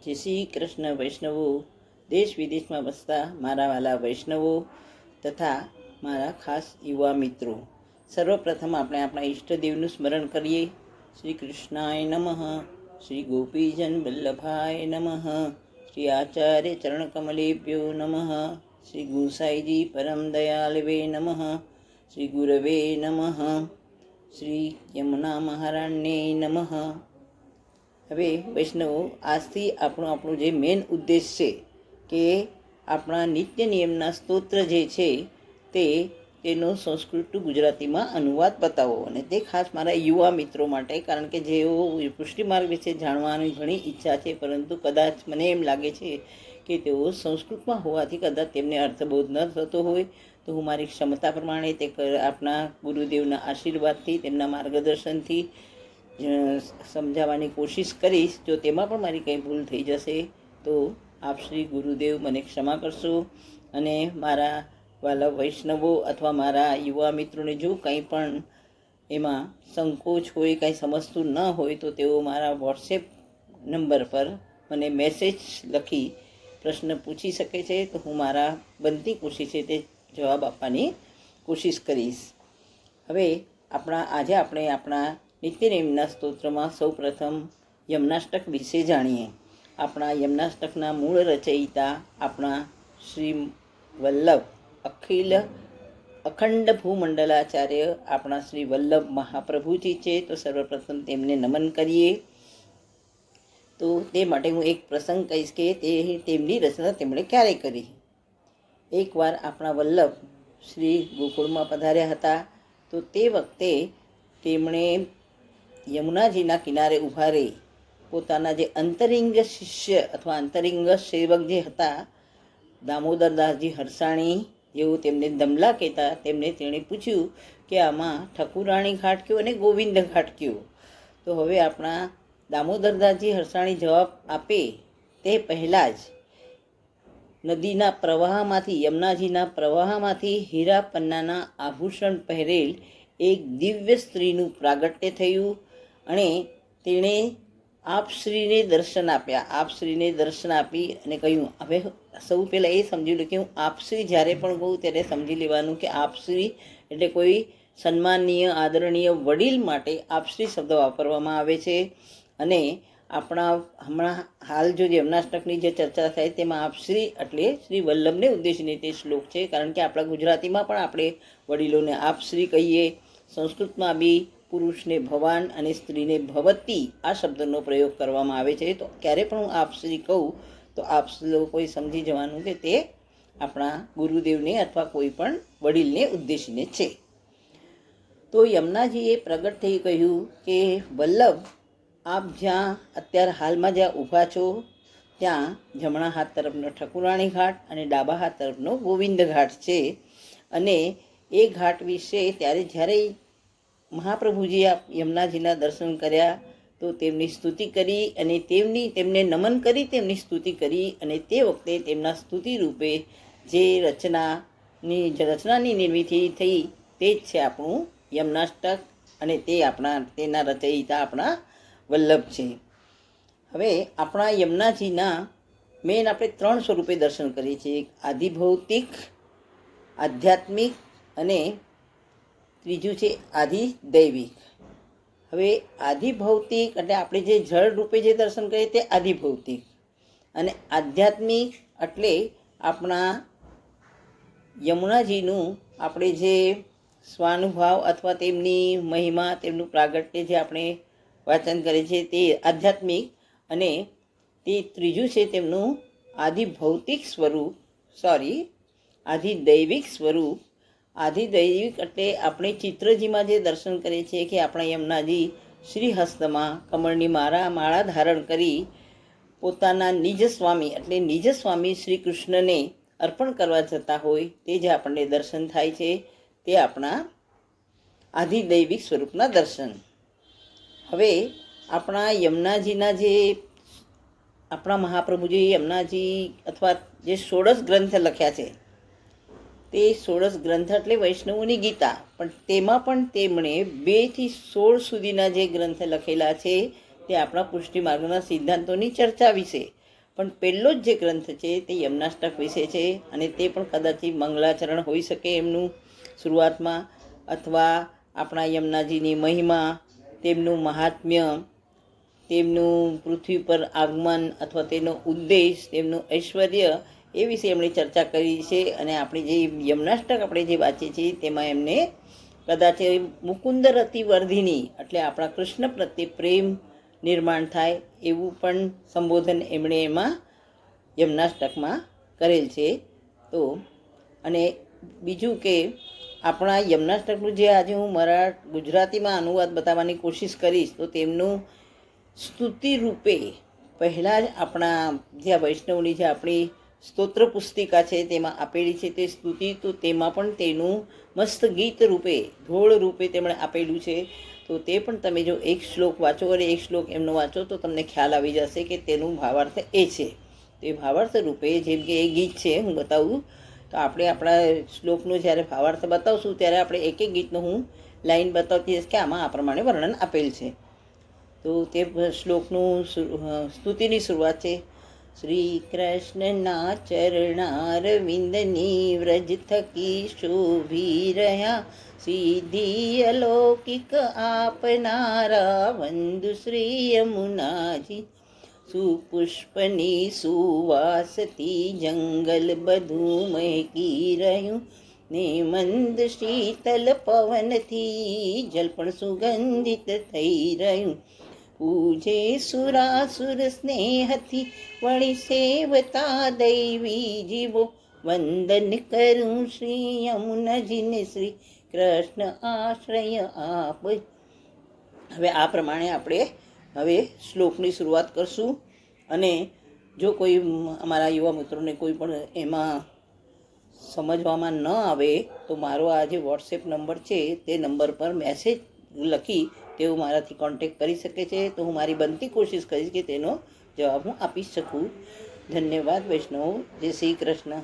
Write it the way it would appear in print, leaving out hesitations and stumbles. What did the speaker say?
જય શ્રી કૃષ્ણ વૈષ્ણવો, દેશ વિદેશમાં વસતા મારા વાલા વૈષ્ણવો તથા મારા ખાસ યુવા મિત્રો, સર્વપ્રથમ આપણે આપણા ઈષ્ટદેવનું સ્મરણ કરીએ. શ્રી કૃષ્ણાય નમઃ, શ્રી ગોપીજન વલ્લભાય નમઃ, શ્રી આચાર્ય ચરણકમલેભ્યો નમઃ, શ્રી ગુસાઈજી પરમ દયાલવે નમઃ, શ્રી ગુરવે નમઃ, શ્રી યમુના મહારાણ્ય નમઃ. હવે વૈષ્ણવો, આજથી આપણું જે મેઇન ઉદ્દેશ છે કે આપણા નિત્ય નિયમના સ્તોત્ર જે છે તેનો સંસ્કૃત ગુજરાતીમાં અનુવાદ બતાવો, અને તે ખાસ મારા યુવા મિત્રો માટે, કારણ કે જેઓ પુષ્ટિ માર્ગ વિશે જાણવાની ઘણી ઈચ્છા છે, પરંતુ કદાચ મને એમ લાગે છે કે તેઓ સંસ્કૃતમાં હોવાથી કદાચ તેમને અર્થબોધ ન થતો હોય, તો હું મારી ક્ષમતા પ્રમાણે તે આપણા ગુરુદેવના આશીર્વાદથી, તેમના માર્ગદર્શનથી સમજાવવાની કોશિશ કરીશ. જો તેમાં પણ મારી કંઈ ભૂલ થઈ જશે તો આપ શ્રી ગુરુદેવ મને ક્ષમા કરશો. અને મારા વાલા વૈષ્ણવો અથવા મારા યુવા મિત્રોને જો કંઈ પણ એમાં સંકોચ હોય, કંઈ સમજતું ન હોય, તો તેઓ મારા વોટ્સએપ નંબર પર મને મેસેજ લખી પ્રશ્ન પૂછી શકે છે. તો હું મારા બનતી કોશિશ છે તે જવાબ આપવાની કોશિશ કરીશ. હવે આજે આપણે આપણા નિત્ય નિયમના સ્તોત્રમાં સૌ પ્રથમ યમનાષ્ટક વિશે જાણીએ. આપણા યમનાષ્ટકના મૂળ રચયિતા આપણા શ્રી વલ્લભ અખંડ ભૂમંડલાચાર્ય આપણા શ્રી વલ્લભ મહાપ્રભુજી છે. તો સર્વપ્રથમ તેમને નમન કરીએ. તો તે માટે હું એક પ્રસંગ કહીશ કે તેમની રચના તેમણે ક્યારે કરી. એકવાર આપણા વલ્લભ શ્રી ગોકુળમાં પધાર્યા હતા. તો તે વખતે તેમણે યમુનાજીના કિનારે ઊભા રહી પોતાના જે અંતરિંગ શિષ્ય અથવા અંતરિંગ સેવક જે હતા, દામોદરદાસજી હરસાણી, જેવું તેમને દમલા કહેતા, તેણે પૂછ્યું કે આમાં ઠકુરાણી ઘાટ કયો અને ગોવિંદ ઘાટ કયો. તો હવે આપણા દામોદરદાસજી હરસાણી જવાબ આપે તે પહેલાં જ નદીના પ્રવાહમાંથી, યમુનાજીના પ્રવાહમાંથી હીરા પન્નાના આભૂષણ પહેરેલ એક દિવ્ય સ્ત્રીનું પ્રાગટ્ય થયું, અને તેણે આપશ્રીને દર્શન આપ્યા. આપશ્રીને દર્શન આપી અને કહ્યું, હવે સૌ પહેલાં એ સમજી લો કે હું આપશ્રી જ્યારે પણ કહું ત્યારે સમજી લેવાનું કે આપશ્રી એટલે કોઈ સન્માનીય આદરણીય વડીલ માટે આપશ્રી શબ્દ વાપરવામાં આવે છે. અને આપણા હમણાં હાલ જો યમનાષ્ટકની જે ચર્ચા થાય તેમાં આપશ્રી એટલે શ્રી વલ્લભને ઉદ્દેશીને તે શ્લોક છે, કારણ કે આપણા ગુજરાતીમાં પણ આપણે વડીલોને આપશ્રી કહીએ. સંસ્કૃતમાં બી પુરુષને ભવાન અને સ્ત્રીને ભવતી આ શબ્દનો પ્રયોગ કરવામાં આવે છે. તો ક્યારે પણ હું આપશ્રી કહું તો આપ લોકોએ સમજી જવાનું કે તે આપણા ગુરુદેવને અથવા કોઈ પણ વડીલને ઉદ્દેશીને છે. તો યમુનાજીએ પ્રગટ થઈ કહ્યું કે વલ્લભ, આપ જ્યાં અત્યારે હાલમાં જ્યાં ઊભા છો ત્યાં જમણા હાથ તરફનો ઠકુરાણી ઘાટ અને ડાબા હાથ તરફનો ગોવિંદ ઘાટ છે. અને એ ઘાટ વિશે જ્યારે મહાપ્રભુજીએ યમુનાજીના દર્શન કર્યા તો તેમની સ્તુતિ કરી અને તેમને નમન કરી, તેમની સ્તુતિ કરી. અને તે વખતે તેમના સ્તુતિ રૂપે જે રચનાની નિર્મિતિ થઈ તે જ છે આપણું યમનાષ્ટક, અને તેના રચયિતા આપણા વલ્લભ છે. હવે આપણા યમુનાજીના મેન આપણે 3 સ્વરૂપે દર્શન કરીએ છીએ: આધિભૌતિક, આધ્યાત્મિક અને ત્રીજું છે આધિદૈવિક. હવે આધિભૌતિક એટલે આપણે જે જળ રૂપે જે દર્શન કરીએ તે આધિભૌતિક, અને આધ્યાત્મિક એટલે આપણા યમુનાજીનું આપણે જે સ્વાનુભાવ અથવા તેમની મહિમા, તેમનું પ્રાગટ્ય જે આપણે વાંચન કરીએ છીએ તે આધ્યાત્મિક, અને તે ત્રીજું છે તેમનું આધિદૈવિક સ્વરૂપ. આધિદૈવિક એટલે આપણે ચિત્રજીમાં જે દર્શન કરીએ છીએ કે આપણા યમુનાજી શ્રીહસ્તમાં કમળની માળા ધારણ કરી પોતાના નિજ સ્વામી શ્રી કૃષ્ણને અર્પણ કરવા જતા હોય તે જે આપણને દર્શન થાય છે તે આપણા આધિદૈવિક સ્વરૂપના દર્શન. હવે આપણા યમુનાજીના જે આપણા મહાપ્રભુજી યમુનાજી અથવા જે 16 ગ્રંથ લખ્યા છે તે 16 ગ્રંથ એટલે વૈષ્ણવોની ગીતા, પણ તેમાં પણ તેમણે 2 થી 16 સુધીના જે ગ્રંથ લખેલા છે તે આપણા પુષ્ટિ માર્ગના સિદ્ધાંતોની ચર્ચા વિશે પણ પહેલો જ જે ગ્રંથ છે તે યમનાષ્ટક વિશે છે, અને તે પણ કદાચ મંગલાચરણ હોઈ શકે એમનું શરૂઆતમાં, અથવા આપણા યમુનાજીની મહિમા, તેમનું મહાત્મ્ય, તેમનું પૃથ્વી પર આગમન અથવા તેનો ઉદ્દેશ, તેમનું ઐશ્વર્ય, એ વિશે એમણે ચર્ચા કરી છે. અને આપણી જે યમનાષ્ટક આપણે જે વાંચીએ છીએ તેમાં એમને કદાચ મુકુંદ રતિ વર્ધિની એટલે આપણા કૃષ્ણ પ્રત્યે પ્રેમ નિર્માણ થાય એવું પણ સંબોધન એમણે એમાં યમનાષ્ટકમાં કરેલ છે. તો અને બીજું કે આપણા યમનાષ્ટકનું જે આજે હું ગુજરાતીમાં અનુવાદ બતાવવાની કોશિશ કરીશ, તો તેમનું સ્તુતિ રૂપે પહેલાં જ આપણા જે વૈષ્ણવની જે આપણી સ્તોત્ર પુસ્તિકા છે તેમાં આપેલી છે તે સ્તુતિ, તો તેમાં પણ તેનું મસ્ત ગીત રૂપે, ઢોળ રૂપે તેમણે આપેલું છે. તો તે પણ તમે જો એક શ્લોક વાંચો અને એક શ્લોક એમનો વાંચો તો તમને ખ્યાલ આવી જશે કે તેનું ભાવાર્થ એ છે. તો એ ભાવાર્થ રૂપે જેમ કે એ ગીત છે હું બતાવું, તો આપણે આપણા શ્લોકનું જ્યારે ભાવાર્થ બતાવશું ત્યારે આપણે એક એક ગીતનું હું લાઈન બતાવતી હશે કે આમાં આ પ્રમાણે વર્ણન આપેલ છે. તો તે શ્લોકનું સ્તુતિની શરૂઆત છે. શ્રી કૃષ્ણના ચરણારવિંદની વ્રજ થકી શોભી રહ્યા, સિદ્ધિ અલૌકિક આપનારા વંદુ શ્રી યમુનાજી. સુપુષ્પની સુવાસથી જંગલ બધું મહેકી રહ્યું, ને મંદ શીતલ પવનથી જલ પણ સુગંધિત થઈ રહ્યું. પૂજે સુરાસુર સ્નેહથી વળી સેવતા દૈવી જીવો, વંદન કરું શ્રી યમુનાજીને શ્રી કૃષ્ણ આશ્રય આપ. હવે આ પ્રમાણે આપણે હવે શ્લોકની શરૂઆત કરશું. અને જો કોઈ અમારા યુવા મિત્રોને કોઈ પણ એમાં સમજવામાં ન આવે તો મારો આ જે વોટ્સએપ નંબર છે તે નંબર પર મેસેજ લખી તેઓ મારાથી કોન્ટેક્ટ કરી શકે છે. તો હું મારી બનતી કોશિશ કરીશ કે તેનો જવાબ હું આપી શકું. ધન્યવાદ વૈષ્ણવ. જય શ્રી કૃષ્ણ.